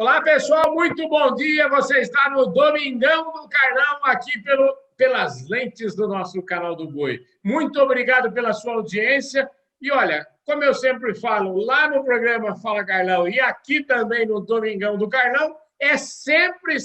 Olá, pessoal, muito bom dia. Você está no Domingão do Carlão, aqui pelas lentes do nosso canal do Boi. Muito obrigado pela sua audiência. E olha, como eu sempre falo, lá no programa Fala Carlão e aqui também no Domingão do Carlão, é sempre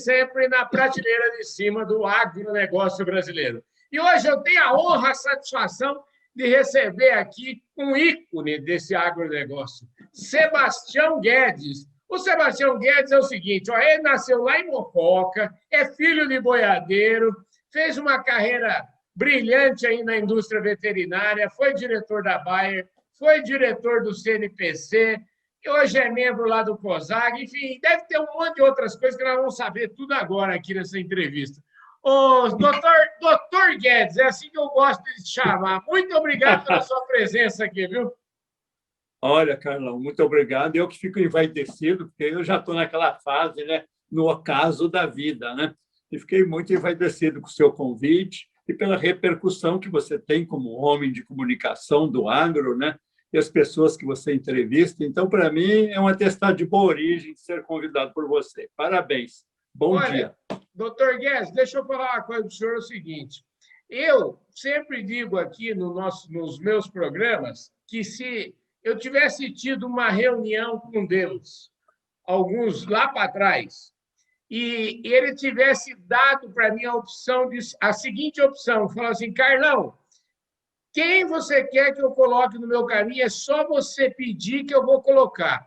na prateleira de cima do agronegócio brasileiro. E hoje eu tenho a honra, a satisfação de receber aqui um ícone desse agronegócio, Sebastião Guedes. O Sebastião Guedes é o seguinte, ó, ele nasceu lá em Mococa, é filho de boiadeiro, fez uma carreira brilhante aí na indústria veterinária, foi diretor da Bayer, foi diretor do CNPC, e hoje é membro lá do COSAG, enfim, deve ter um monte de outras coisas que nós vamos saber tudo agora aqui nessa entrevista. Ô, doutor Guedes, é assim que eu gosto de te chamar. Muito obrigado pela sua presença aqui, viu? Olha, Carlão, muito obrigado. Eu que fico envaidecido, porque eu já estou naquela fase, né, no ocaso da vida, né? E fiquei muito envaidecido com o seu convite e pela repercussão que você tem como homem de comunicação do agro, né? E as pessoas que você entrevista. Então, para mim, é um atestado de boa origem ser convidado por você. Parabéns. Bom dia. Doutor Guedes, deixa eu falar uma coisa para o senhor, é o seguinte. Eu sempre digo aqui nos meus programas que se eu tivesse tido uma reunião com Deus, alguns lá para trás, e ele tivesse dado para mim a seguinte opção, falou assim, Carlão, quem você quer que eu coloque no meu caminho, é só você pedir que eu vou colocar.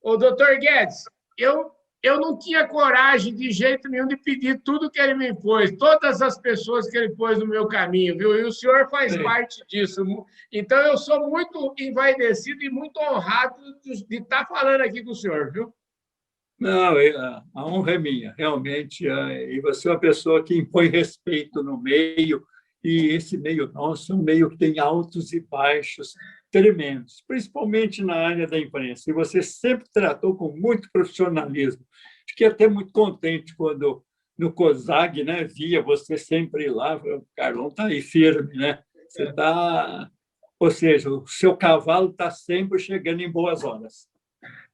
Ô, doutor Guedes, eu não tinha coragem de jeito nenhum de pedir tudo que ele me pôs, todas as pessoas que ele pôs no meu caminho, viu? E o senhor faz parte disso. Então, eu sou muito envaidecido e muito honrado de estar falando aqui com o senhor, viu? Não, a honra é minha, realmente. E você é uma pessoa que impõe respeito no meio, e esse meio nosso é um meio que tem altos e baixos tremendos, principalmente na área da imprensa. E você sempre tratou com muito profissionalismo. Fiquei até muito contente quando, no COSAG, né, via você sempre lá. O Carlão está aí firme, né? Você está... Ou seja, o seu cavalo está sempre chegando em boas horas.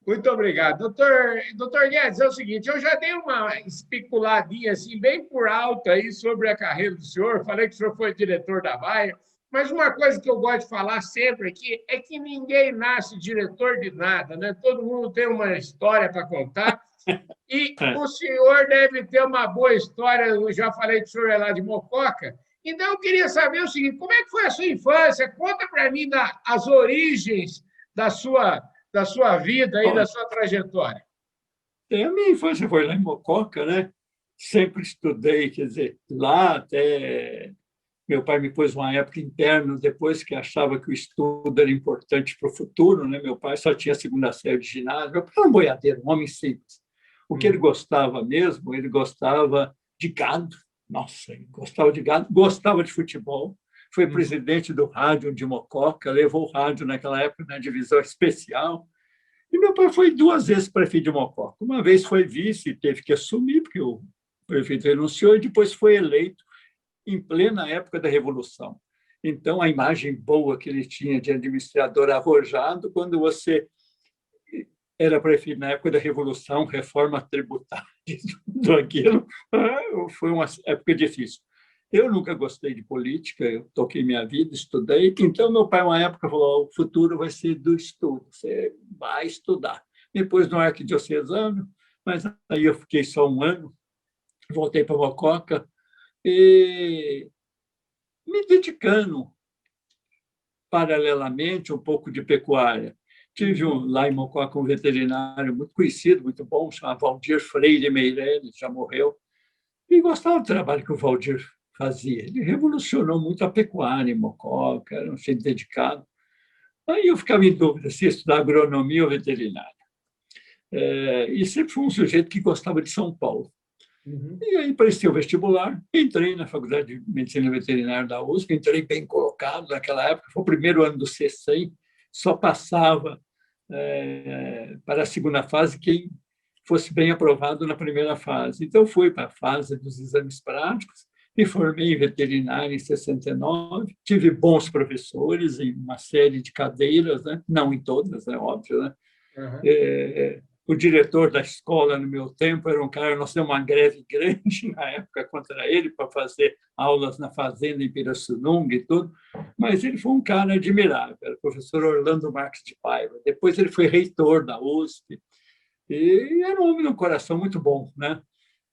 Muito obrigado. Doutor Guedes, é o seguinte, eu já dei uma especuladinha assim, bem por alto aí sobre a carreira do senhor, falei que o senhor foi diretor da Bayer, mas uma coisa que eu gosto de falar sempre aqui é que ninguém nasce diretor de nada, né? Todo mundo tem uma história para contar e o senhor deve ter uma boa história, eu já falei que o senhor é lá de Mococa, então eu queria saber o seguinte, como é que foi a sua infância? Conta para mim as origens da sua vida e da sua trajetória. A minha infância foi lá em Mococa, né? Sempre estudei, quer dizer, lá até... Meu pai me pôs uma época interno, depois que achava que o estudo era importante para o futuro, né? Meu pai só tinha a segunda série de ginásio. Meu pai era um boiadeiro, um homem simples. O que ele gostava mesmo, ele gostava de gado. Nossa, ele gostava de gado, gostava de futebol. Foi presidente do rádio de Mococa, levou o rádio naquela época na divisão especial. E meu pai foi 2 vezes prefeito de Mococa. Uma vez foi vice, teve que assumir, porque o prefeito renunciou, e depois foi eleito em plena época da Revolução. Então, a imagem boa que ele tinha de administrador arrojado, quando você era prefeito na época da Revolução, reforma tributária, tudo aquilo, foi uma época difícil. Eu nunca gostei de política, eu toquei minha vida, estudei. Então, meu pai, uma época, falou: o futuro vai ser do estudo, você vai estudar. Depois, no arquidiocesano, mas aí eu fiquei só 1 ano, voltei para Mococa, e me dedicando paralelamente um pouco de pecuária. Tive lá em Mococa um veterinário muito conhecido, muito bom, chamado Valdir Freire Meirelles, já morreu, e gostava do trabalho que o Valdir fazia. Ele revolucionou muito a pecuária em Mococa, era um cheio dedicado. Aí eu ficava em dúvida se estudar agronomia ou veterinária. E sempre fui um sujeito que gostava de São Paulo. E aí prestei o vestibular, entrei na Faculdade de Medicina Veterinária da USP, entrei bem colocado naquela época, foi o primeiro ano do C100, só passava para a segunda fase quem fosse bem aprovado na primeira fase. Então, fui para a fase dos exames práticos, me formei em veterinária em 69, tive bons professores em uma série de cadeiras, né? Não em todas, é óbvio, né? O diretor da escola, no meu tempo, era um cara, nós temos uma greve grande na época contra ele, para fazer aulas na fazenda em Pirassununga e tudo, mas ele foi um cara admirável, era o professor Orlando Marques de Paiva. Depois ele foi reitor da USP, e era um homem de um coração muito bom, né?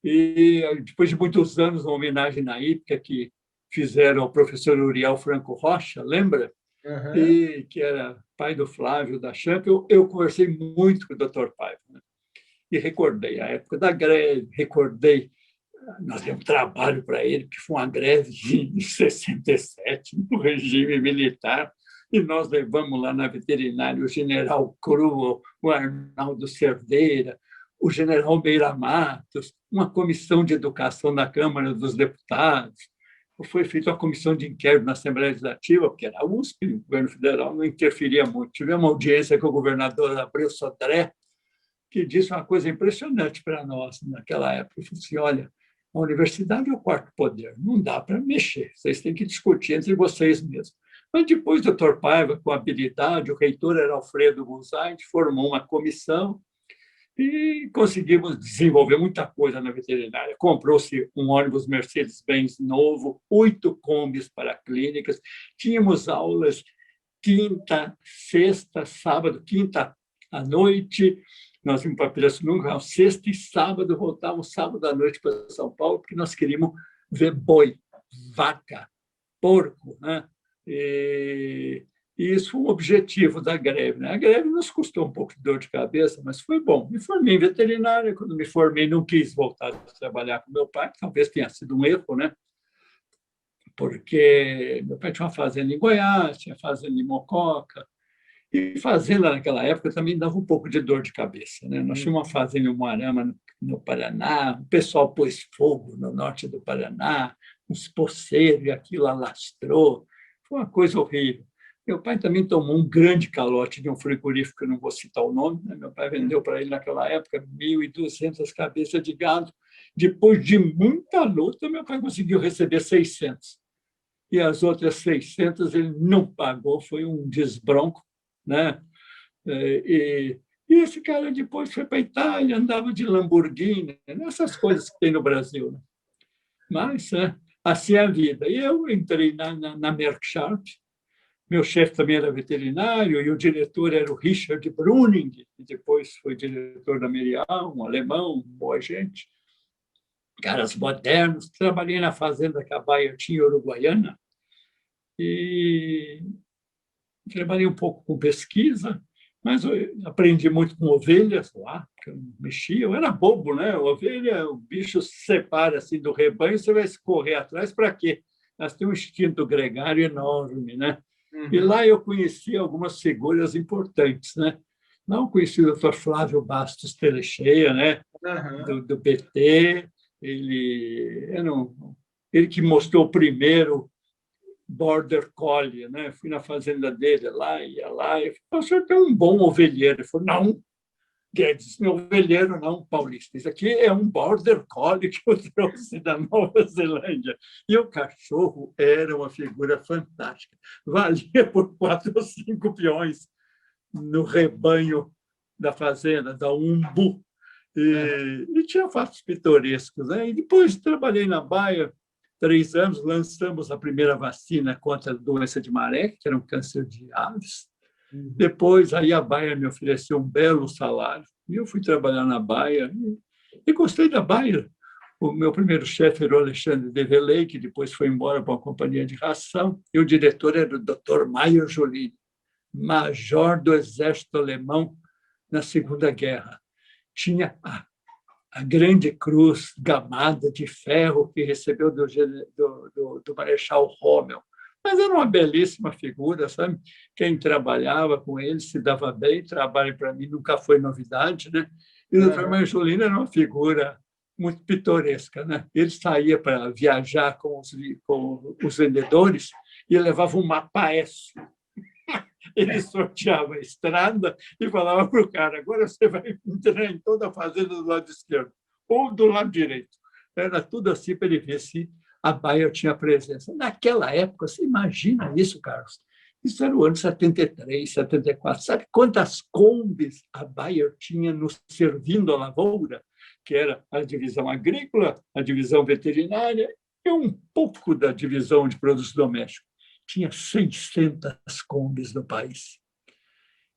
E depois de muitos anos, uma homenagem na IPCA que fizeram ao professor Uriel Franco Rocha, lembra? Uhum. E que era pai do Flávio da Champ, eu conversei muito com o Dr. Paiva, né? E recordei a época da greve, recordei, nós demos trabalho para ele, que foi uma greve de 67, no regime militar, e nós levamos lá na veterinária o general Cru, o Arnaldo Cerdeira, o general Meira Matos, uma comissão de educação na Câmara dos Deputados. Foi feita uma comissão de inquérito na Assembleia Legislativa, porque era a USP, o governo federal não interferia muito. Tivemos uma audiência com o governador Abreu Sodré, que disse uma coisa impressionante para nós naquela época. Ele falou assim, olha, a universidade é o quarto poder, não dá para mexer, vocês têm que discutir entre vocês mesmos. Mas depois o Dr. Paiva, com habilidade, o reitor era Alfredo Gonzalez, formou uma comissão e conseguimos desenvolver muita coisa na veterinária. Comprou-se um ônibus Mercedes-Benz novo, 8 combis para clínicas, tínhamos aulas quinta, sexta, sábado, quinta à noite, nós íamos para Pirassununga, sexta e sábado, voltávamos sábado à noite para São Paulo, porque nós queríamos ver boi, vaca, porco, né? E isso foi um objetivo da greve, né? A greve nos custou um pouco de dor de cabeça, mas foi bom. Me formei em veterinária, quando me formei não quis voltar a trabalhar com meu pai, talvez tenha sido um erro, né? Porque meu pai tinha uma fazenda em Goiás, tinha fazenda em Mococa, e fazenda naquela época também dava um pouco de dor de cabeça, né? Nós tínhamos uma fazenda em Moarama, no Paraná, o pessoal pôs fogo no norte do Paraná, uns poceiros, e aquilo alastrou, foi uma coisa horrível. Meu pai também tomou um grande calote de um frigorífico, que eu não vou citar o nome, né? Meu pai vendeu para ele naquela época 1.200 cabeças de gado. Depois de muita luta, meu pai conseguiu receber 600. E as outras 600 ele não pagou, foi um desbronco, né? E esse cara depois foi para a Itália, andava de Lamborghini, essas coisas que tem no Brasil, né? Mas assim é a vida. E eu entrei na Merck Sharp. Meu chefe também era veterinário e o diretor era o Richard Bruning, que depois foi diretor da Merial, um alemão, boa gente, caras modernos. Trabalhei na fazenda que a Bayer tinha, Uruguaiana, e trabalhei um pouco com pesquisa, mas eu aprendi muito com ovelhas lá, que eu não mexia, eu era bobo, né? Ovelha, o bicho se separa assim do rebanho, você vai correr atrás para quê? Elas têm um instinto gregário enorme, né? Uhum. E lá eu conheci algumas figuras importantes, né? Não conheci o Dr. Flávio Bastos Telecheia, né? Uhum. do PT, ele que mostrou o primeiro Border Collie, né? Fui na fazenda dele lá, ia lá, e falei, o senhor tem um bom ovelheiro. Ele falou, não, Guedes, meu ovelheiro não, Paulista. Isso aqui é um Border Collie que eu trouxe da Nova Zelândia. E o cachorro era uma figura fantástica. Valia por 4 ou 5 peões no rebanho da fazenda, da Umbu. E tinha fatos pitorescos, né? E depois trabalhei na Bayer 3 anos, lançamos a primeira vacina contra a doença de Marek, que era um câncer de aves. Depois, aí a Bayer me ofereceu um belo salário, e eu fui trabalhar na Bayer, e gostei da Bayer. O meu primeiro chefe era o Alexandre Develay, que depois foi embora para uma companhia de ração, e o diretor era o Dr. Mayer Jolini, major do exército alemão na Segunda Guerra. Tinha a grande cruz gamada de ferro que recebeu do Marechal Rommel. Mas era uma belíssima figura, sabe? Quem trabalhava com ele se dava bem, trabalho para mim nunca foi novidade, né? E o Dr. Manjolino era uma figura muito pitoresca, né? Ele saía para viajar com os vendedores e levava um mapaesso. Ele sorteava a estrada e falava para o cara, agora você vai entrar em toda a fazenda do lado esquerdo ou do lado direito. Era tudo assim para ele ver se a Bayer tinha presença. Naquela época, você imagina isso, Carlos? Isso era o ano 73, 74. Sabe quantas Kombis a Bayer tinha nos servindo a lavoura? Que era a divisão agrícola, a divisão veterinária e um pouco da divisão de produtos domésticos. Tinha 600 Kombis no país.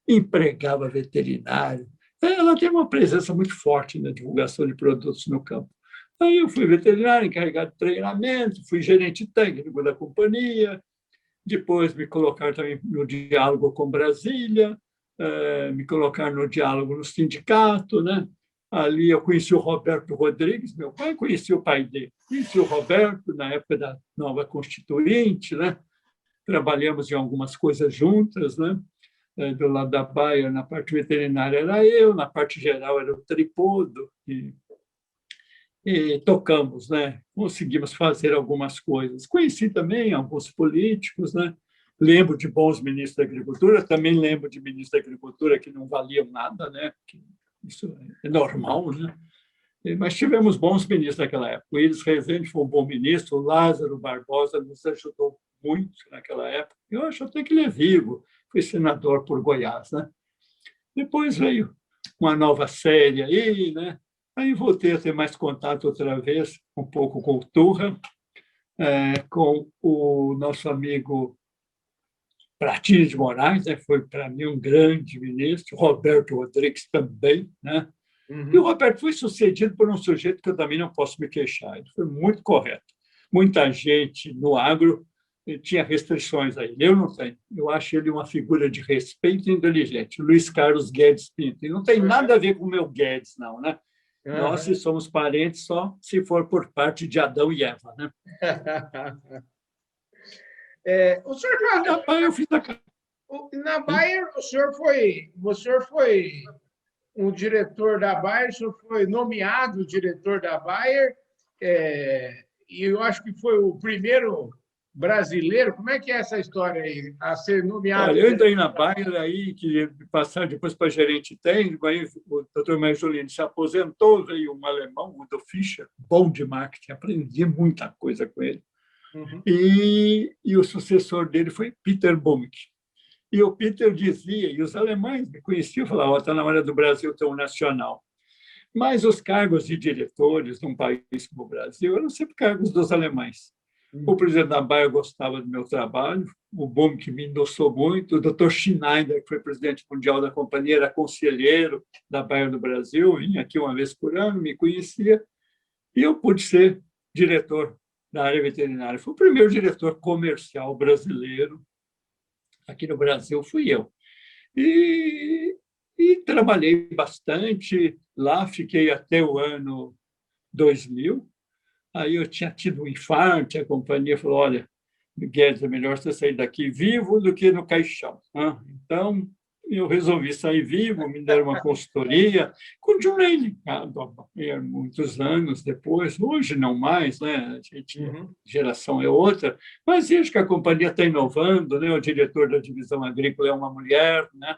Empregava veterinário. Ela tem uma presença muito forte na divulgação de produtos no campo. Aí eu fui veterinário, encarregado de treinamento, fui gerente técnico da companhia, depois me colocar também no diálogo com Brasília, me colocar no diálogo no sindicato, né? Ali eu conheci o Roberto Rodrigues, meu pai conhecia o pai dele, conheci o Roberto na época da nova Constituinte, né? Trabalhamos em algumas coisas juntas, né? Do lado da Bayer, na parte veterinária era eu, na parte geral era o Tripodo, e tocamos, né? Conseguimos fazer algumas coisas. Conheci também alguns políticos, né? Lembro de bons ministros da Agricultura, também lembro de ministros da Agricultura que não valiam nada, né? Isso é normal, né? Mas tivemos bons ministros naquela época. O Iris Rezende foi um bom ministro, o Lázaro Barbosa nos ajudou muito naquela época. Eu acho até que ele é vivo, foi senador por Goiás, né? Depois veio uma nova série aí, né? Aí voltei a ter mais contato outra vez, um pouco com o Turra, com o nosso amigo Pratini de Moraes, né? Foi para mim um grande ministro, Roberto Rodrigues também, né? E o Roberto foi sucedido por um sujeito que eu também não posso me queixar, ele foi muito correto. Muita gente no agro tinha restrições a ele, eu não tenho. Eu acho ele uma figura de respeito e inteligente, Luiz Carlos Guedes Pinto. E não tem nada a ver com o meu Guedes, não, né? Nós, se somos parentes, só se for por parte de Adão e Eva, né? O senhor já... Na Bayer, eu fiz Na Bayer, o senhor foi um diretor da Bayer, o senhor foi nomeado diretor da Bayer, e eu acho que foi o primeiro brasileiro. Como é que é essa história aí, a ser nomeado? Olha, eu entrei na Bayer, aí que passar depois para gerente técnico, aí o doutor Mangiolini se aposentou, veio um alemão, Udo Fischer, bom de marketing, aprendi muita coisa com ele. E o sucessor dele foi Peter Bumck. E o Peter dizia, e os alemães me conheciam, falavam, está na hora do Brasil ter um nacional. Mas os cargos de diretores num país como o Brasil eram sempre cargos dos alemães. O presidente da Bayer gostava do meu trabalho, o Bumck me endossou muito, o Dr. Schneider, que foi presidente mundial da companhia, era conselheiro da Bayer do Brasil, vinha aqui uma vez por ano, me conhecia, e eu pude ser diretor da área veterinária. Fui o primeiro diretor comercial brasileiro aqui no Brasil, fui eu. E trabalhei bastante lá, fiquei até o ano 2000. Aí eu tinha tido um infarto, a companhia falou, olha, Guedes, é melhor você sair daqui vivo do que no caixão. Então, eu resolvi sair vivo, me deram uma consultoria, continuei ligado há muitos anos depois, hoje não mais, né? A geração é outra, mas vejo que a companhia está inovando, né? O diretor da divisão agrícola é uma mulher, né?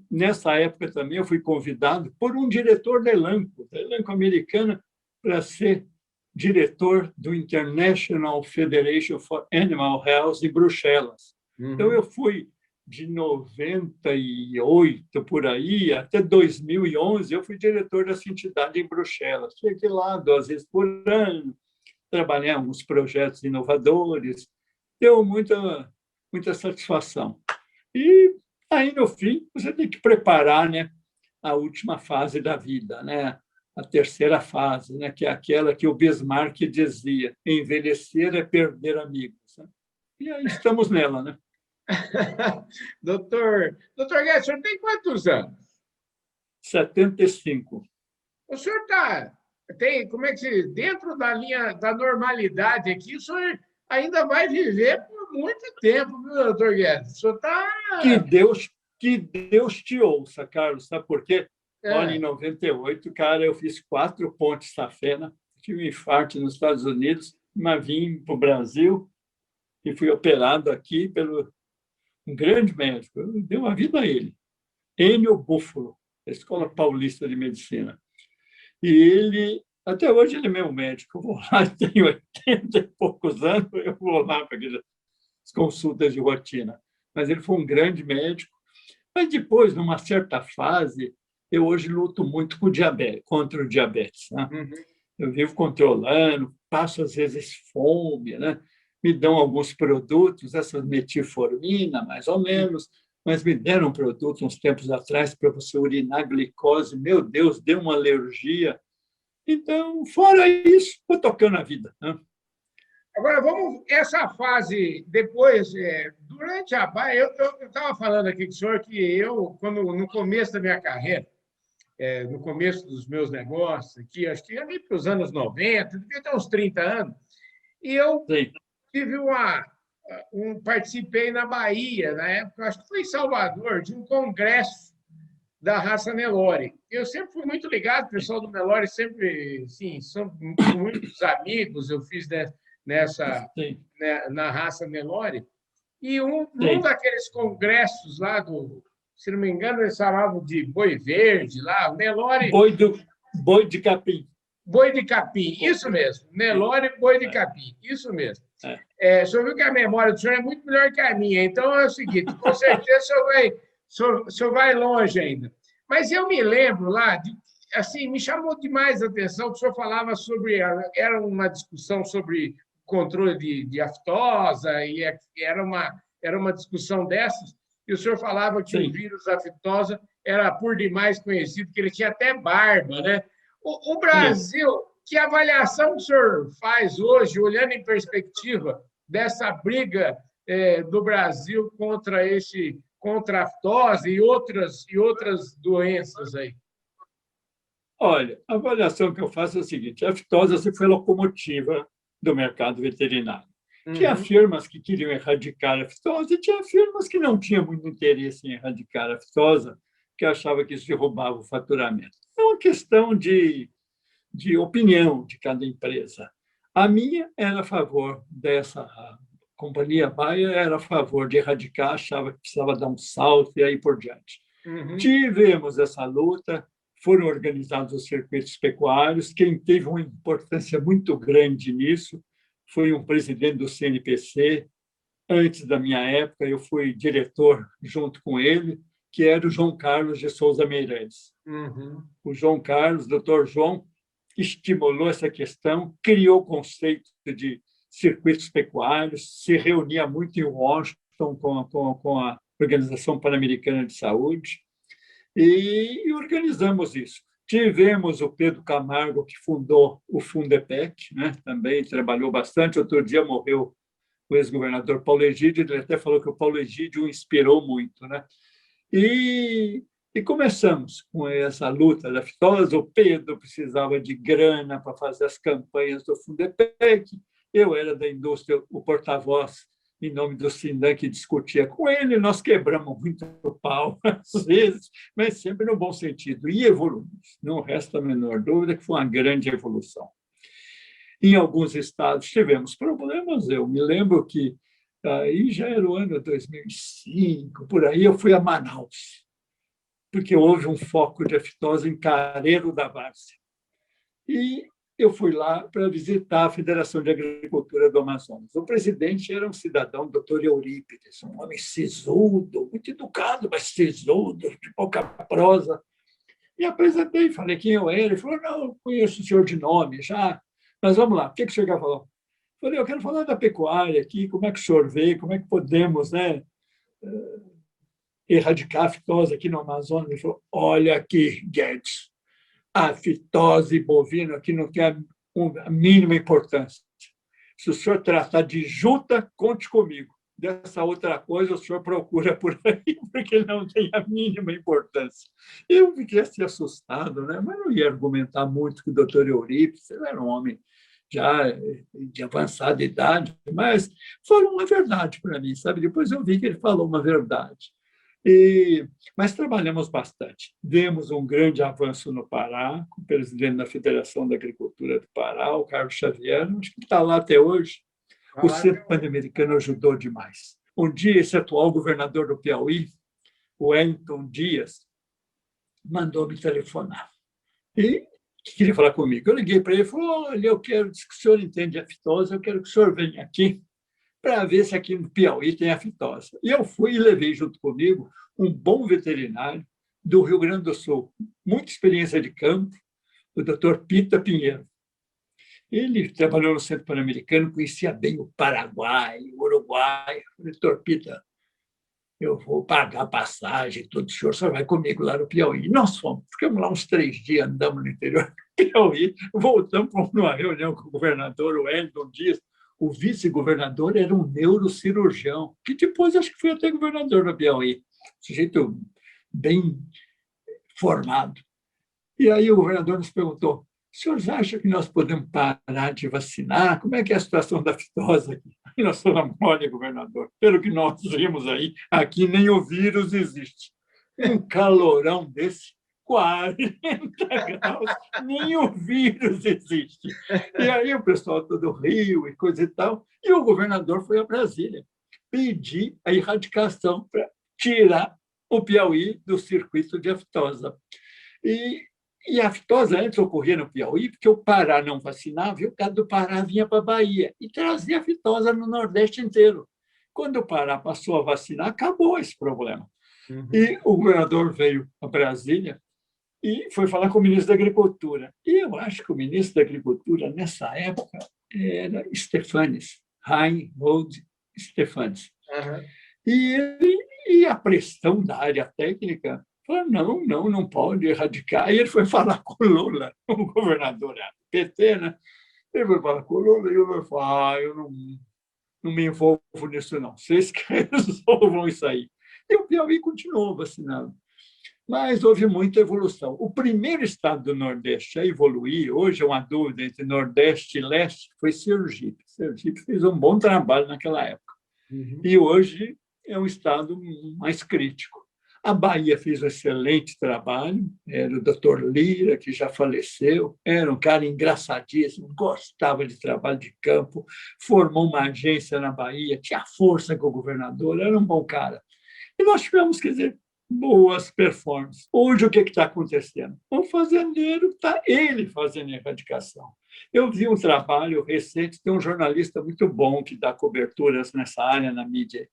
Nessa época também eu fui convidado por um diretor da Elanco americana, para ser diretor do International Federation for Animal Health em Bruxelas. Então, eu fui de 98 por aí até 2011, eu fui diretor dessa entidade em Bruxelas. Fiquei lá 2 vezes por ano, trabalhei em alguns projetos inovadores, deu muita satisfação. E aí, no fim, você tem que preparar, né, a última fase da vida, né? A terceira fase, né, que é aquela que o Bismarck dizia, envelhecer é perder amigos. Né? E aí estamos nela, né? Doutor Guedes, o senhor tem quantos anos? 75. O senhor tem, como é que se diz? Dentro da linha da normalidade aqui, o senhor ainda vai viver por muito tempo, viu, doutor Guedes? O senhor está... Que Deus te ouça, Carlos, sabe por quê? Olha, em 98, cara, eu fiz 4 pontes safena, tive um infarto nos Estados Unidos, mas vim para o Brasil e fui operado aqui pelo um grande médico. Eu dei uma vida a ele, Enio Buffalo, da Escola Paulista de Medicina. E ele, até hoje, ele é meu médico. Eu vou lá, tenho 80 e poucos anos, eu vou lá para aquele as consultas de rotina. Mas ele foi um grande médico. Mas depois, numa certa fase, eu hoje luto muito com o diabetes, contra o diabetes, né? Uhum. Eu vivo controlando, passo às vezes fome, né? Me dão alguns produtos, essa metformina, mais ou menos, mas me deram um produto uns tempos atrás para você urinar glicose. Meu Deus, deu uma alergia. Então, fora isso, estou tocando a vida, né? Agora, vamos. Essa fase, depois, durante a. Eu estava falando aqui com o senhor que eu, quando, no começo da minha carreira, no começo dos meus negócios, aqui, acho que ali para os anos 90, devia ter uns 30 anos, e eu Sim, tive participei na Bahia, na época, acho que foi em Salvador, de um congresso da raça Nelore. Eu sempre fui muito ligado, o pessoal do Nelore sempre, sim, são muitos amigos, eu fiz nessa, sim, na raça Nelore. E num sim. daqueles congressos lá se não me engano, eles chamavam de Boi Verde lá, o Nelore. Boi de capim. Boi de capim, isso mesmo. Nelore Boi de É, capim, isso mesmo. é. O senhor viu que a memória do senhor é muito melhor que a minha, então é o seguinte, com certeza o senhor vai longe ainda. Mas eu me lembro lá, assim, me chamou demais a atenção que o senhor falava sobre, era uma discussão sobre controle de aftosa, e era uma discussão dessas, e o senhor falava que o Sim. vírus aftosa era por demais conhecido, que ele tinha até barba, né? O Isso. Brasil, que avaliação o senhor faz hoje, olhando em perspectiva dessa briga do Brasil contra a aftosa e outras doenças aí? Olha, a avaliação que eu faço é a seguinte: a aftosa sempre foi locomotiva do mercado veterinário. Tinha Uhum, firmas que queriam erradicar a aftosa e tinha firmas que não tinham muito interesse em erradicar a aftosa, que achavam que isso derrubava o faturamento. É uma questão de opinião de cada empresa. A minha era a favor dessa. A companhia Baia era a favor de erradicar, achava que precisava dar um salto e aí por diante. uhum, Tivemos essa luta, foram organizados os circuitos pecuários. Quem teve uma importância muito grande nisso foi um presidente do CNPC. Antes da minha época, eu fui diretor junto com ele, que era o João Carlos de Souza Meireles. uhum. O João Carlos, doutor João, estimulou essa questão, criou o conceito de circuitos pecuários, se reunia muito em Washington com a Organização Pan-Americana de Saúde, e organizamos isso. Tivemos o Pedro Camargo, que fundou o Fundepec, né? Também trabalhou bastante. Outro dia morreu o ex-governador Paulo Egídio, ele até falou que o Paulo Egídio o inspirou muito, né? E começamos com essa luta da aftosa. O Pedro precisava de grana para fazer as campanhas do Fundepec. Eu era da indústria, o porta-voz em nome do Sindan, que discutia com ele. Nós quebramos muito o pau, às vezes, mas sempre no bom sentido. E evoluímos. Não resta a menor dúvida que foi uma grande evolução. Em alguns estados tivemos problemas. Eu me lembro que aí já era o ano 2005, por aí eu fui a Manaus, porque houve um foco de aftosa em Careiro da Várzea. E eu fui lá para visitar a Federação de Agricultura do Amazonas. O presidente era um cidadão, doutor Eurípides, um homem sisudo, muito educado, mas sisudo, de pouca prosa. E apresentei, falei quem eu era. Ele falou: não, eu conheço o senhor de nome já, mas vamos lá, o que o senhor quer falar? Falei: eu quero falar da pecuária aqui, como é que o senhor vê, como é que podemos, né, erradicar a fitose aqui no Amazonas. Ele falou: olha aqui, Guedes, a fitose bovina aqui não tem a mínima importância. Se o senhor tratar de junta, conte comigo. Dessa outra coisa, o senhor procura por aí, porque não tem a mínima importância. Eu fiquei assim assustado, né? Mas não ia argumentar muito com o doutor Eurípides, ele era um homem já de avançada idade, mas falou uma verdade para mim, sabe? Depois eu vi que ele falou uma verdade. Mas trabalhamos bastante. Demos um grande avanço no Pará, com o presidente da Federação da Agricultura do Pará, o Carlos Xavier, acho que está lá até hoje. O Centro Pan-Americano ajudou demais. Um dia, esse atual governador do Piauí, o Wellington Dias, mandou me telefonar e queria falar comigo. Eu liguei para ele e falei: olha, eu quero que o senhor entende a fitose, eu quero que o senhor venha aqui para ver se aqui no Piauí tem aftosa. E eu fui e levei junto comigo um bom veterinário do Rio Grande do Sul, muita experiência de campo, o doutor Pita Pinheiro. Ele trabalhou no Centro Pan-Americano, conhecia bem o Paraguai, o Uruguai. Doutor Pita, eu vou pagar a passagem, tudo, o senhor só vai comigo lá no Piauí. Nós fomos, ficamos lá uns 3 dias, andamos no interior do Piauí, voltamos para uma reunião com o governador, o Wellington Dias. O vice-governador era um neurocirurgião, que depois acho que foi até governador do Piauí, sujeito bem formado. E aí o governador nos perguntou: os senhores acham que nós podemos parar de vacinar? Como é que é a situação da fitose aqui? E nós falamos: olha, governador, pelo que nós vimos aí, aqui nem o vírus existe. Um calorão desse, 40 graus, nem o vírus existe. E aí o pessoal todo riu e coisa e tal, e o governador foi a Brasília pedir a erradicação para tirar o Piauí do circuito de aftosa. E a aftosa antes ocorria no Piauí, porque o Pará não vacinava, e o gado do Pará vinha para a Bahia e trazia a aftosa no Nordeste inteiro. Quando o Pará passou a vacinar, acabou esse problema. Uhum. E o governador veio a Brasília e foi falar com o ministro da Agricultura. E eu acho que o ministro da Agricultura, nessa época, era Stefanes, Reinhold Stefanes. Uhum. E a pressão da área técnica falou: não pode erradicar. Aí ele foi falar com o Lula, o governador do PT, né? Ele foi falar com o Lula e o Lula falou: eu não me envolvo nisso, não. Vocês que resolvam isso aí. E o Piauí continuou vacinando. Mas houve muita evolução. O primeiro estado do Nordeste a evoluir, hoje é uma dúvida entre Nordeste e Leste, foi Sergipe. Sergipe fez um bom trabalho naquela época. Uhum. E hoje é um estado mais crítico. A Bahia fez um excelente trabalho, era o doutor Lira, que já faleceu, era um cara engraçadíssimo, gostava de trabalho de campo, formou uma agência na Bahia, tinha força com o governador, era um bom cara. E nós tivemos, quer dizer, boas performances. Hoje, o que está acontecendo? O fazendeiro está ele fazendo a erradicação. Eu vi um trabalho recente, tem um jornalista muito bom que dá coberturas nessa área, na mídia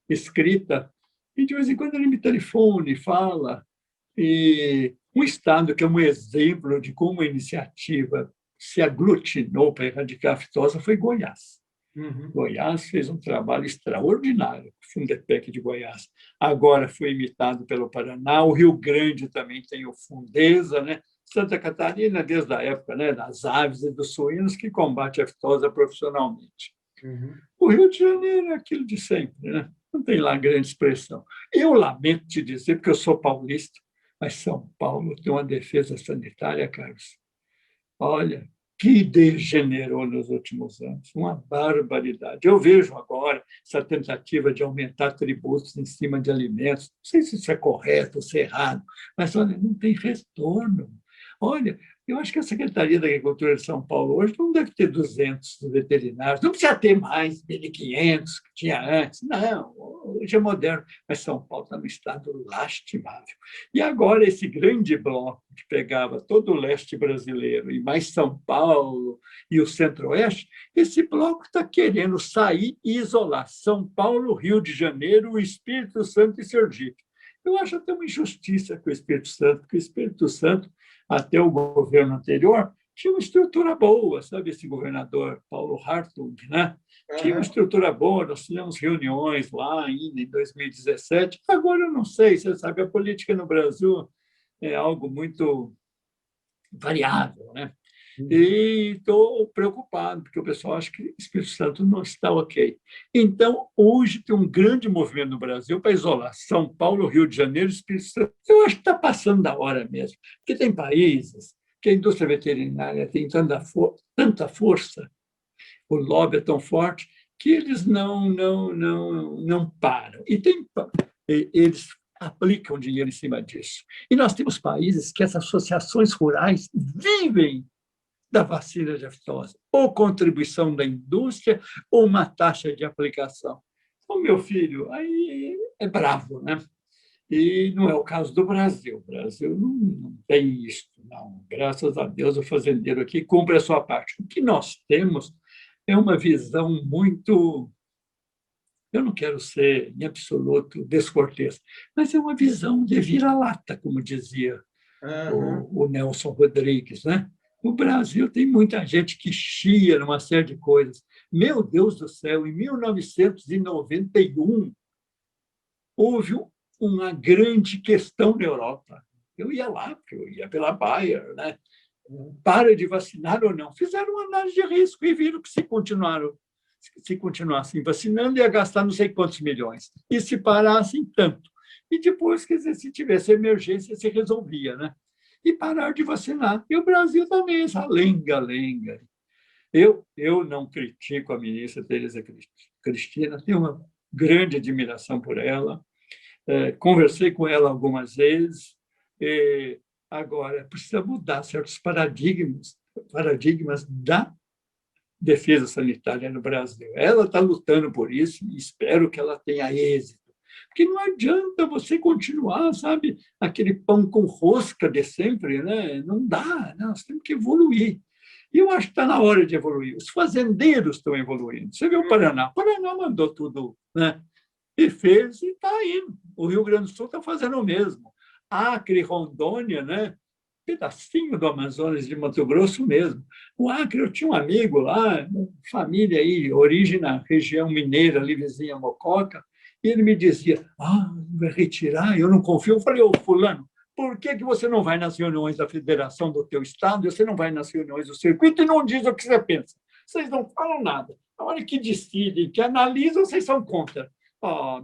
escrita, e de vez em quando ele me telefona e fala. E um estado que é um exemplo de como a iniciativa se aglutinou para erradicar a aftosa foi Goiás. Uhum. Goiás fez um trabalho extraordinário, o Fundepec de Goiás. Agora foi imitado pelo Paraná, o Rio Grande também tem o Fundesa, né? Santa Catarina, desde a época, né, das aves e dos suínos, que combate a aftosa profissionalmente. Uhum. O Rio de Janeiro é aquilo de sempre, né? Não tem lá grande expressão. Eu lamento te dizer, porque eu sou paulista, mas São Paulo tem uma defesa sanitária, Carlos. Olha, que degenerou nos últimos anos, uma barbaridade. Eu vejo agora essa tentativa de aumentar tributos em cima de alimentos. Não sei se isso é correto ou se é errado, mas olha, não tem retorno. Olha, eu acho que a Secretaria da Agricultura de São Paulo hoje não deve ter 200 veterinários, não precisa ter mais 1.500 que tinha antes. Não, hoje é moderno, mas São Paulo está num estado lastimável. E agora esse grande bloco que pegava todo o leste brasileiro e mais São Paulo e o centro-oeste, esse bloco está querendo sair e isolar São Paulo, Rio de Janeiro, Espírito Santo e Sergipe. Eu acho até uma injustiça com o Espírito Santo, porque o Espírito Santo, até o governo anterior, tinha uma estrutura boa, sabe? Esse governador Paulo Hartung, né? Tinha uma estrutura boa, nós tínhamos reuniões lá ainda em 2017. Agora eu não sei, você sabe, a política no Brasil é algo muito variável, né? E estou preocupado, porque o pessoal acha que o Espírito Santo não está ok. Então, hoje tem um grande movimento no Brasil para isolar São Paulo, Rio de Janeiro e Espírito Santo. Eu acho que está passando da hora mesmo, porque tem países que a indústria veterinária tem tanta força, o lobby é tão forte, que eles não param. Eles aplicam dinheiro em cima disso. E nós temos países que as associações rurais vivem da vacina de aftosa, ou contribuição da indústria, ou uma taxa de aplicação. O meu filho aí é bravo, né? E não é o caso do Brasil. O Brasil não tem isso, não. Graças a Deus, o fazendeiro aqui cumpre a sua parte. O que nós temos é uma visão muito Eu não quero ser, em absoluto, descortês, mas é uma visão de vira-lata, como dizia o Nelson Rodrigues, né? O Brasil tem muita gente que chia numa série de coisas. Meu Deus do céu, em 1991, houve uma grande questão na Europa. Eu ia lá, porque eu ia pela Bayer, né? Para de vacinar ou não. Fizeram uma análise de risco e viram que se continuassem vacinando, ia gastar não sei quantos milhões. E se parassem, tanto. E depois, quer dizer, se tivesse emergência, se resolvia, né? E parar de vacinar. E o Brasil também, essa lenga-lenga. Eu não critico a ministra Tereza Cristina, tenho uma grande admiração por ela, conversei com ela algumas vezes, agora precisa mudar certos paradigmas da defesa sanitária no Brasil. Ela está lutando por isso e espero que ela tenha êxito. Porque não adianta você continuar, sabe, aquele pão com rosca de sempre, né? Não dá, nós temos que evoluir. E eu acho que está na hora de evoluir. Os fazendeiros estão evoluindo. Você vê o Paraná. O Paraná mandou tudo, né? E fez e está indo. O Rio Grande do Sul está fazendo o mesmo. Acre, Rondônia, né? Pedacinho do Amazonas de Mato Grosso mesmo. O Acre, eu tinha um amigo lá, família aí, origem na região mineira, ali vizinha Mococa, e ele me dizia, vai retirar, eu não confio. Eu falei, fulano, por que você não vai nas reuniões da federação do teu estado, você não vai nas reuniões do circuito e não diz o que você pensa? Vocês não falam nada. Na hora que decidem, que analisam, vocês são contra.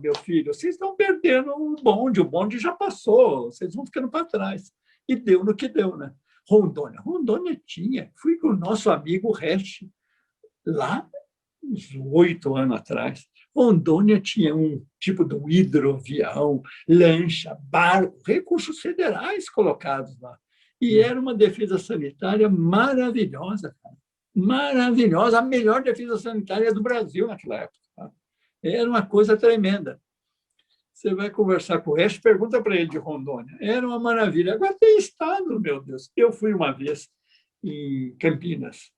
Meu filho, vocês estão perdendo o bonde já passou, vocês vão ficando para trás. E deu no que deu, né? Rondônia tinha, fui com o nosso amigo Resch, lá uns 8 anos atrás. Rondônia tinha um tipo de um hidroavião, lancha, barco, recursos federais colocados lá. E era uma defesa sanitária maravilhosa, cara. Maravilhosa, a melhor defesa sanitária do Brasil naquela época. Tá? Era uma coisa tremenda. Você vai conversar com o resto, pergunta para ele de Rondônia. Era uma maravilha. Agora tem estado, meu Deus. Eu fui uma vez em Campinas.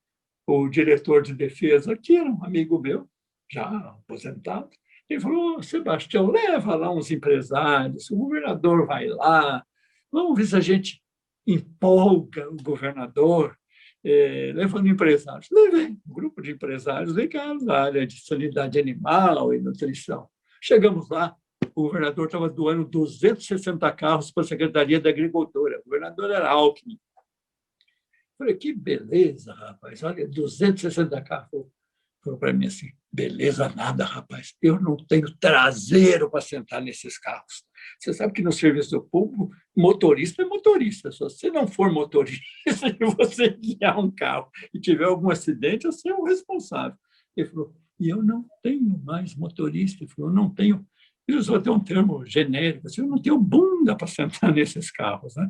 O diretor de defesa, que era um amigo meu, já aposentado, ele falou, Sebastião, leva lá uns empresários, o governador vai lá, vamos ver se a gente empolga o governador, levando empresários. Levei um grupo de empresários ligados à área de sanidade animal e nutrição. Chegamos lá, o governador estava doando 260 carros para a Secretaria da Agricultura. O governador era Alckmin. Falei, que beleza, rapaz. Olha, 260 carros. Falou para mim assim, beleza nada, rapaz. Eu não tenho traseiro para sentar nesses carros. Você sabe que no serviço público, motorista é motorista. Se você não for motorista e você guiar um carro e tiver algum acidente, você é o responsável. Ele falou, e eu não tenho mais motorista. Ele falou, eu não tenho... Ele usou até um termo genérico, assim, eu não tenho bunda para sentar nesses carros, né?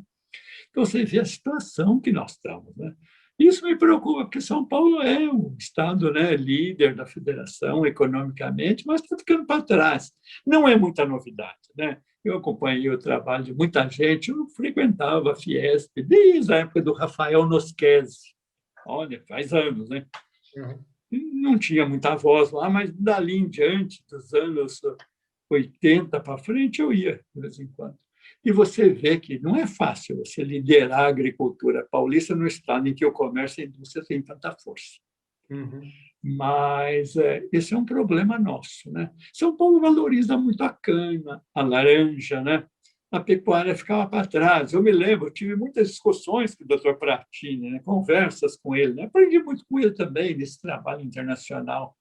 Então, você vê a situação que nós estamos. Né? Isso me preocupa, porque São Paulo é um estado, né, líder da federação economicamente, mas está ficando para trás. Não é muita novidade. Né? Eu acompanhei o trabalho de muita gente, eu frequentava a Fiesp desde a época do Rafael Noschesi. Olha, faz anos, né? Não tinha muita voz lá, mas dali em diante, dos anos 80 para frente, eu ia, de vez em quando. E você vê que não é fácil você liderar a agricultura paulista no estado em que o comércio e a indústria têm tanta força. Mas esse é um problema nosso. Né? São Paulo valoriza muito a cana, a laranja, né? A pecuária ficava para trás. Eu me lembro, eu tive muitas discussões com o Dr. Pratini, né? Conversas com ele. Né? Aprendi muito com ele também nesse trabalho internacional.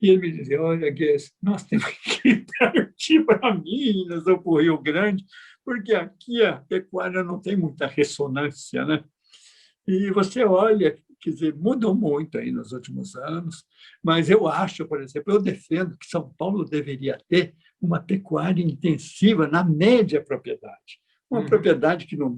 E ele me dizia, olha, Guess, nós temos que partir para Minas ou para o Rio Grande, porque aqui a pecuária não tem muita ressonância. Né? E você olha, quer dizer, mudou muito aí nos últimos anos, mas eu acho, por exemplo, eu defendo que São Paulo deveria ter uma pecuária intensiva na média propriedade. Uma propriedade que não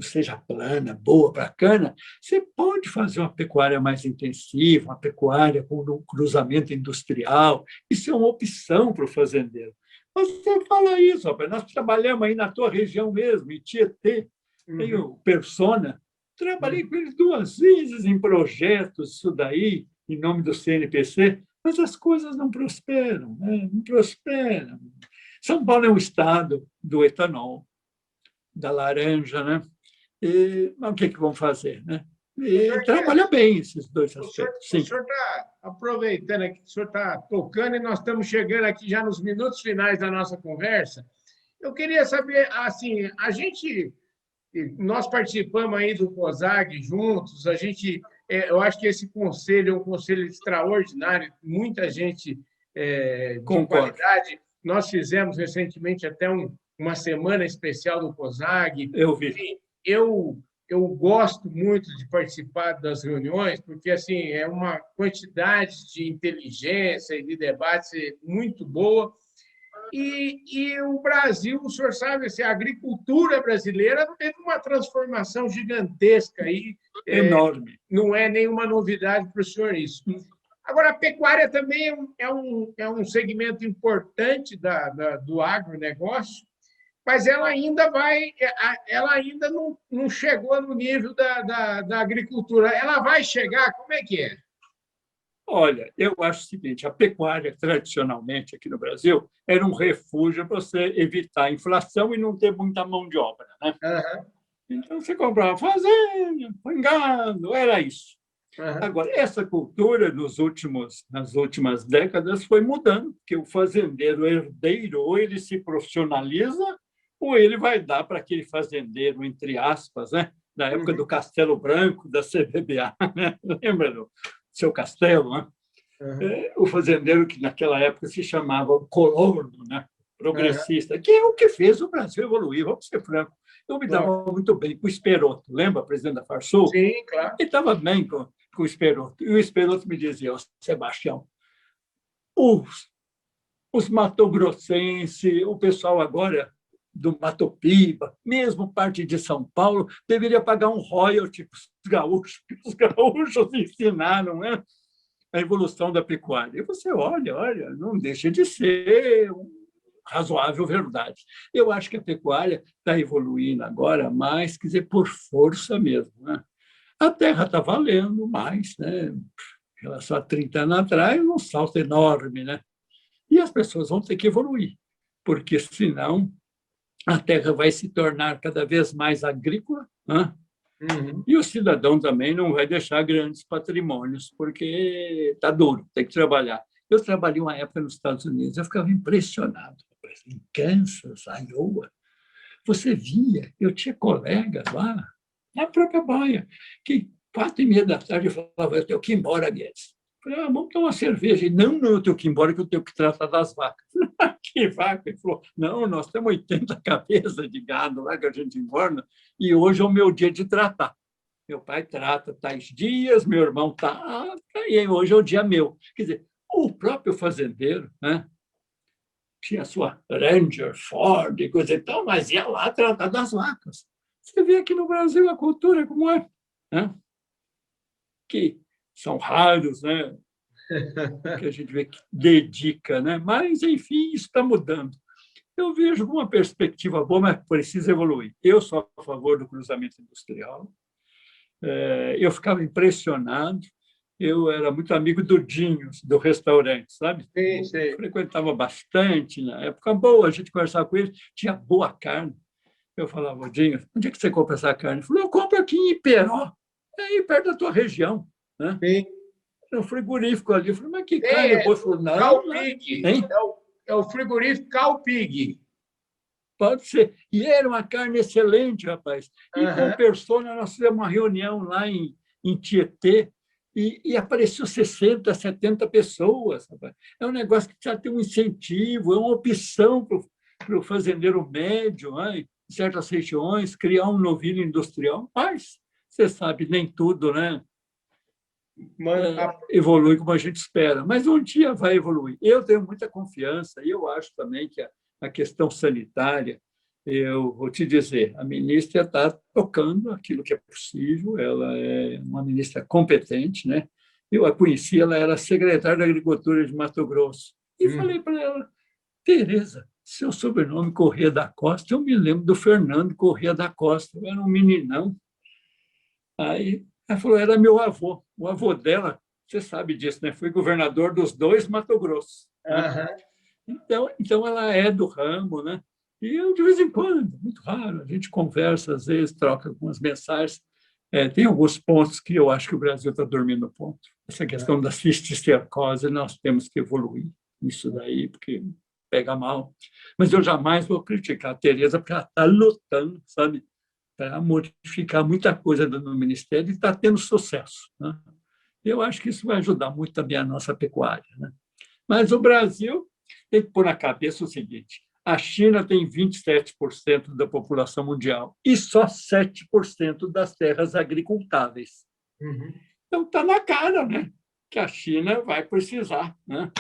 seja plana, boa, bacana, você pode fazer uma pecuária mais intensiva, uma pecuária com um cruzamento industrial, isso é uma opção para o fazendeiro. Você fala isso, rapaz. Nós trabalhamos aí na tua região mesmo, em Tietê, tem o Persona, trabalhei com eles 2 vezes em projetos, isso daí, em nome do CNPC, mas as coisas não prosperam, né? Não prosperam. São Paulo é um estado do etanol, da laranja, né? Mas o que vão fazer, né? E trabalha bem esses dois aspectos. O senhor está aproveitando aqui, o senhor está tocando e nós estamos chegando aqui já nos minutos finais da nossa conversa. Eu queria saber, assim, nós participamos aí do COSAG juntos, eu acho que esse conselho é um conselho extraordinário, muita gente de qualidade. Nós fizemos recentemente até uma semana especial do COSAG. Eu vi. Enfim, eu gosto muito de participar das reuniões, porque assim é uma quantidade de inteligência e de debates muito boa. E o Brasil, o senhor sabe, assim, a agricultura brasileira teve uma transformação gigantesca aí. Enorme. Não é nenhuma novidade para o senhor isso. Agora, a pecuária também é um segmento importante do agronegócio, mas ela ainda não chegou no nível da agricultura. Ela vai chegar? Como é que é? Olha, eu acho o seguinte, a pecuária, tradicionalmente, aqui no Brasil, era um refúgio para você evitar a inflação e não ter muita mão de obra, né? Uhum. Então, você comprava fazenda, pingado, era isso. Uhum. Agora, essa cultura, nas últimas décadas, foi mudando, porque o fazendeiro herdeiro, ou ele se profissionaliza, ou ele vai dar para aquele fazendeiro, entre aspas, né? Da época do Castelo Branco, da CBBA, né? Lembra do Seu Castelo, né? Uhum. O fazendeiro que naquela época se chamava colono, né? Progressista, que é o que fez o Brasil evoluir, vamos ser francos. Eu me dava muito bem com o Esperoto, lembra, presidente da Farsul? Sim, claro. Ele estava bem com o Esperoto. E o Esperoto me dizia, Sebastião, os matogrossenses, o pessoal agora do Mato Piba, mesmo parte de São Paulo, deveria pagar um royalty para os gaúchos, que os gaúchos ensinaram, né? A evolução da pecuária. E você olha, não deixa de ser razoável verdade. Eu acho que a pecuária está evoluindo agora mais, quer dizer, por força mesmo, né? A terra está valendo mais, né? Em relação a 30 anos atrás, um salto enorme, né? E as pessoas vão ter que evoluir, porque senão a terra vai se tornar cada vez mais agrícola, né? Uhum. E o cidadão também não vai deixar grandes patrimônios, porque está duro, tem que trabalhar. Eu trabalhei uma época nos Estados Unidos, eu ficava impressionado. Em Kansas, Iowa, você via, eu tinha colegas lá, na própria baia, que 4h30 da tarde eu falava, eu tenho que ir embora, Guedes. Eu falei, vamos tomar uma cerveja. E, não, eu tenho que ir embora, que eu tenho que tratar das vacas. Que vaca? Ele falou, não, nós temos 80 cabeças de gado lá que a gente engorda, e hoje é o meu dia de tratar. Meu pai trata tais dias, meu irmão trata, e hoje é o dia meu. Quer dizer, o próprio fazendeiro, né? Tinha sua Ranger, Ford, e coisa e tal, mas ia lá tratar das vacas. Você vê aqui no Brasil a cultura como é, né? Que são raros, né? Que a gente vê que dedica, né? Mas, enfim, isso está mudando. Eu vejo uma perspectiva boa, mas precisa evoluir. Eu sou a favor do cruzamento industrial. Eu ficava impressionado. Eu era muito amigo do Dinhos, do restaurante, sabe? Sim, sim. Frequentava bastante na época boa, a gente conversava com ele, tinha boa carne. Eu falava, Dinhos, onde é que você compra essa carne? Ele falou, eu compro aqui em Iperó, aí perto da tua região, né? Sim. Era um frigorífico ali. Eu falei, mas que carne? Eu falei, não, Calpig. hein? É o frigorífico Calpig. Pode ser. E era uma carne excelente, rapaz. E com o Persona, nós fizemos uma reunião lá em Tietê, e apareceu 60, 70 pessoas. Rapaz. É um negócio que precisa ter um incentivo, é uma opção para o fazendeiro médio, né? Em certas regiões, criar um novilho industrial. Mas, você sabe, nem tudo, né? Evolui como a gente espera, mas um dia vai evoluir. Eu tenho muita confiança e eu acho também que a questão sanitária, eu vou te dizer, a ministra está tocando aquilo que é possível, ela é uma ministra competente, né? Eu a conheci, ela era secretária da Agricultura de Mato Grosso, e falei para ela, Tereza, seu sobrenome Corrêa da Costa, eu me lembro do Fernando Corrêa da Costa, eu era um meninão. Aí ela falou, era meu avô. O avô dela você sabe disso, né? Fui governador dos dois Mato Grosso. Né? Então, ela é do ramo, né? E eu, de vez em quando, muito raro, a gente conversa, às vezes, troca algumas mensagens. Tem alguns pontos que eu acho que o Brasil está dormindo no ponto. Essa questão da cisticercose, nós temos que evoluir nisso daí, porque pega mal. Mas eu jamais vou criticar a Tereza, porque ela está lutando, sabe, para modificar muita coisa no Ministério e está tendo sucesso. Né? Eu acho que isso vai ajudar muito também a nossa pecuária. Né? Mas o Brasil tem que pôr na cabeça o seguinte: a China tem 27% da população mundial e só 7% das terras agricultáveis. Então, está na cara, né, que a China vai precisar, né,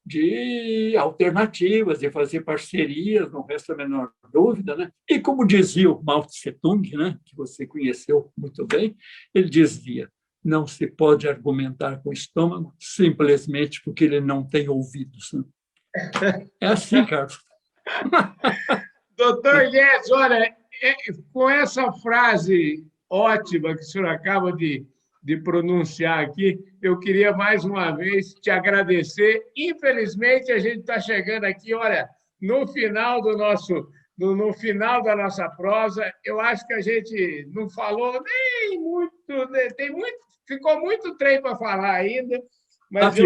de alternativas, de fazer parcerias, não resta a menor dúvida. Né? E, como dizia o Mao Tse-tung, né, que você conheceu muito bem, ele dizia: não se pode argumentar com o estômago simplesmente porque ele não tem ouvidos. Né? É assim, Carlos. Doutor Guedes, olha, com essa frase ótima que o senhor acaba de pronunciar aqui, eu queria mais uma vez te agradecer. Infelizmente, a gente está chegando aqui, olha, no final no final da nossa prosa. Eu acho que a gente não falou nem muito, ficou muito trem para falar ainda, mas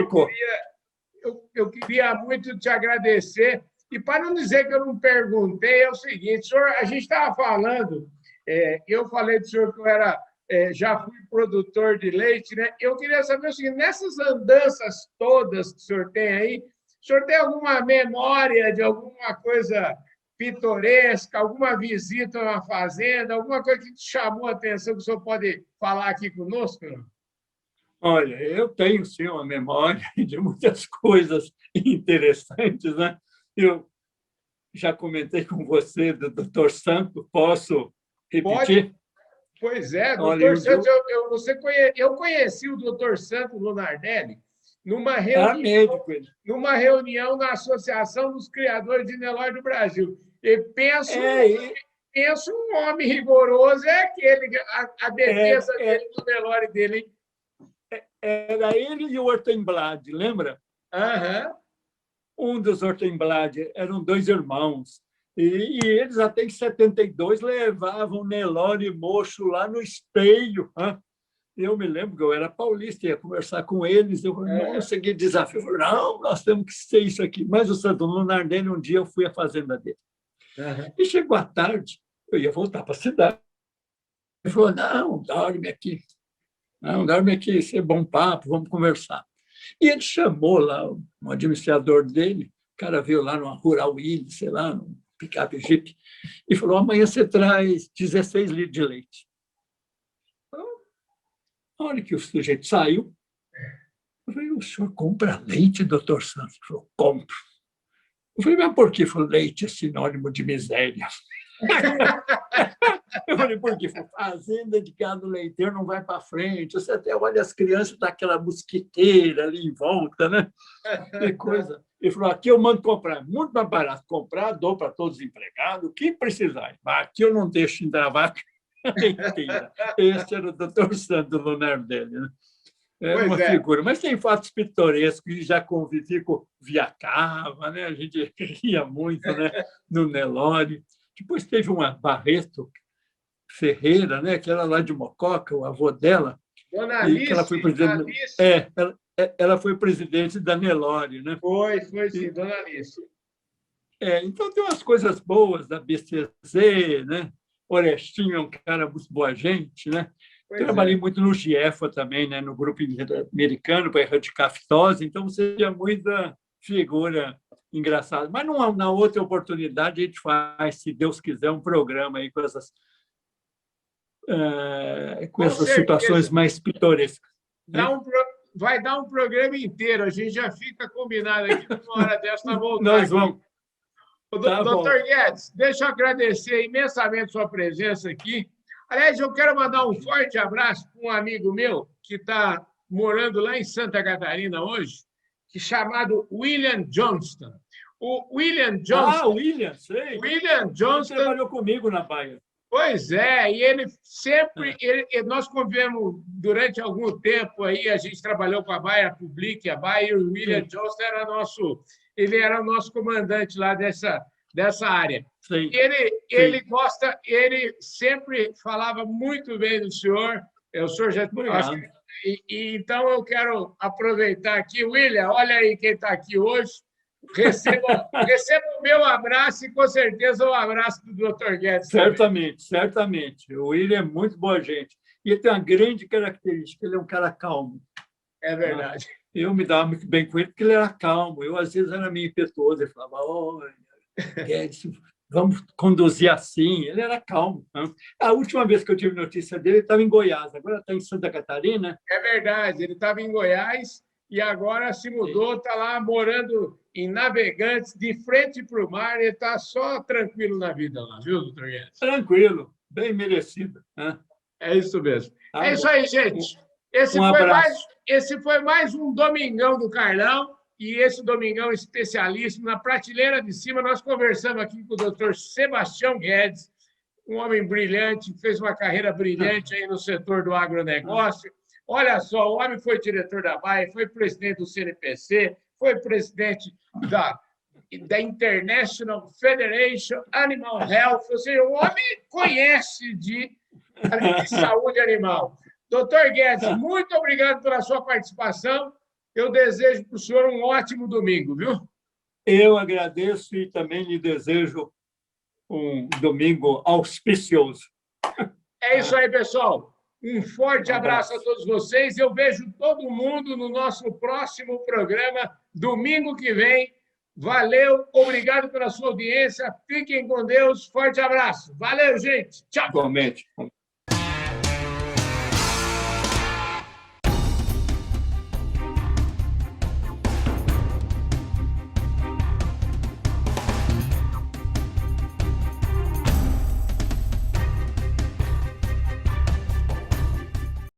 eu queria muito te agradecer. E para não dizer que eu não perguntei, é o seguinte: senhor, a gente estava falando, eu falei para o senhor que eu já fui produtor de leite, né? Eu queria saber o seguinte: nessas andanças todas que o senhor tem aí, o senhor tem alguma memória de alguma coisa pitoresca, alguma visita a uma fazenda, alguma coisa que te chamou a atenção que o senhor pode falar aqui conosco? Olha, eu tenho, sim, uma memória de muitas coisas interessantes, né? Eu já comentei com você do Dr. Santo, posso repetir? Pode. Pois é, doutor Santos, eu conheci o doutor Santos Lunardelli numa reunião na Associação dos Criadores de Nelore do Brasil. E penso um homem rigoroso, é aquele, a defesa dele do Nelore dele, hein? Era ele e o Ortenblad, lembra? Um dos Ortenblad, eram dois irmãos. E eles, até em 72, levavam Nelore mocho lá no Esteio. Eu me lembro que eu era paulista, ia conversar com eles. Eu falei: não, eu segui desafio. Eu falei: não, nós temos que ser isso aqui. Mas o Santo Lunardelli, um dia eu fui à fazenda dele. E chegou à tarde, eu ia voltar para a cidade. Ele falou: não, dorme aqui. Não, dorme aqui, isso é bom papo, vamos conversar. E ele chamou lá um administrador dele, o cara veio lá numa Rural Willy, sei lá, num picape Jeep, e falou: amanhã você traz 16 litros de leite. Então, na hora que o sujeito saiu, eu falei: o senhor compra leite, doutor Santos? Ele falou: compro. Eu falei: mas por que? Ele falou: leite é sinônimo de miséria. Eu falei: por quê? Fazenda de gado leiteiro não vai para frente. Você até olha as crianças, tá aquela mosquiteira ali em volta, né? Que coisa. Ele falou: aqui eu mando comprar, muito mais barato comprar, dou para todos os empregados, o que precisar. Mas aqui eu não deixo entrar a vaca inteira. Esse era o doutor Santo Lunardelli, né? É uma figura. Mas tem fatos pitorescos, já convivi com Viacava, né? A gente ria muito, né? No Nelore. Depois teve uma Barreto Ferreira, né, que era lá de Mococa, o avô dela. Dona Alice, ela foi presidente, ela foi presidente da Nelore. Né? Foi sim, Dona Alice. Então, tem umas coisas boas da BCZ, né? Orestinho é um cara muito boa gente. Né? Trabalhei muito no GIEFA também, né, no grupo americano para erradicar a fitose, então você tinha muita figura engraçada. Mas na outra oportunidade a gente faz, se Deus quiser, um programa aí com essas situações mais pitorescas. Vai dar um programa inteiro, a gente já fica combinado aqui, uma hora dessa nós voltamos. Nós vamos. Doutor Guedes, deixa eu agradecer imensamente sua presença aqui. Aliás, eu quero mandar um forte abraço para um amigo meu que está morando lá em Santa Catarina hoje, chamado William Johnston. O William Johnston... William, sei. William Johnston... Ele trabalhou comigo na Baia. Pois é, e ele sempre, nós convivemos durante algum tempo aí, a gente trabalhou com a Bayer Public, a Bayer, o William Sim. Johnston ele era o nosso comandante lá dessa área. Sim. Ele gosta, ele sempre falava muito bem do senhor. O senhor já então eu quero aproveitar aqui, William, olha aí quem está aqui hoje. Receba o meu abraço e, com certeza, o abraço do Dr. Guedes. Certamente, certamente. O William é muito boa gente. E ele tem uma grande característica, ele é um cara calmo. É verdade. Eu me dava muito bem com ele, porque ele era calmo. Eu, às vezes, era meio impetuoso. Ele falava, olha, Guedes, vamos conduzir assim. Ele era calmo. A última vez que eu tive notícia dele, ele estava em Goiás. Agora está em Santa Catarina. É verdade. Ele estava em Goiás e agora se mudou, está lá morando em Navegantes, de frente para o mar. Ele está só tranquilo na vida lá, viu, doutor Guedes? Tranquilo, bem merecido. É isso mesmo. É isso aí, gente. Esse foi mais um Domingão do Carlão, e esse Domingão especialíssimo. Na prateleira de cima, nós conversamos aqui com o doutor Sebastião Guedes, um homem brilhante, fez uma carreira brilhante aí no setor do agronegócio. Olha só, o homem foi diretor da Bayer, foi presidente do CNPC, foi presidente da International Federation Animal Health. Ou seja, o homem conhece de saúde animal. Doutor Guedes, muito obrigado pela sua participação. Eu desejo para o senhor um ótimo domingo, viu? Eu agradeço e também lhe desejo um domingo auspicioso. É isso aí, pessoal. Um forte abraço a todos vocês. Eu vejo todo mundo no nosso próximo programa, domingo que vem. Valeu, obrigado pela sua audiência. Fiquem com Deus. Forte abraço. Valeu, gente. Tchau. Igualmente.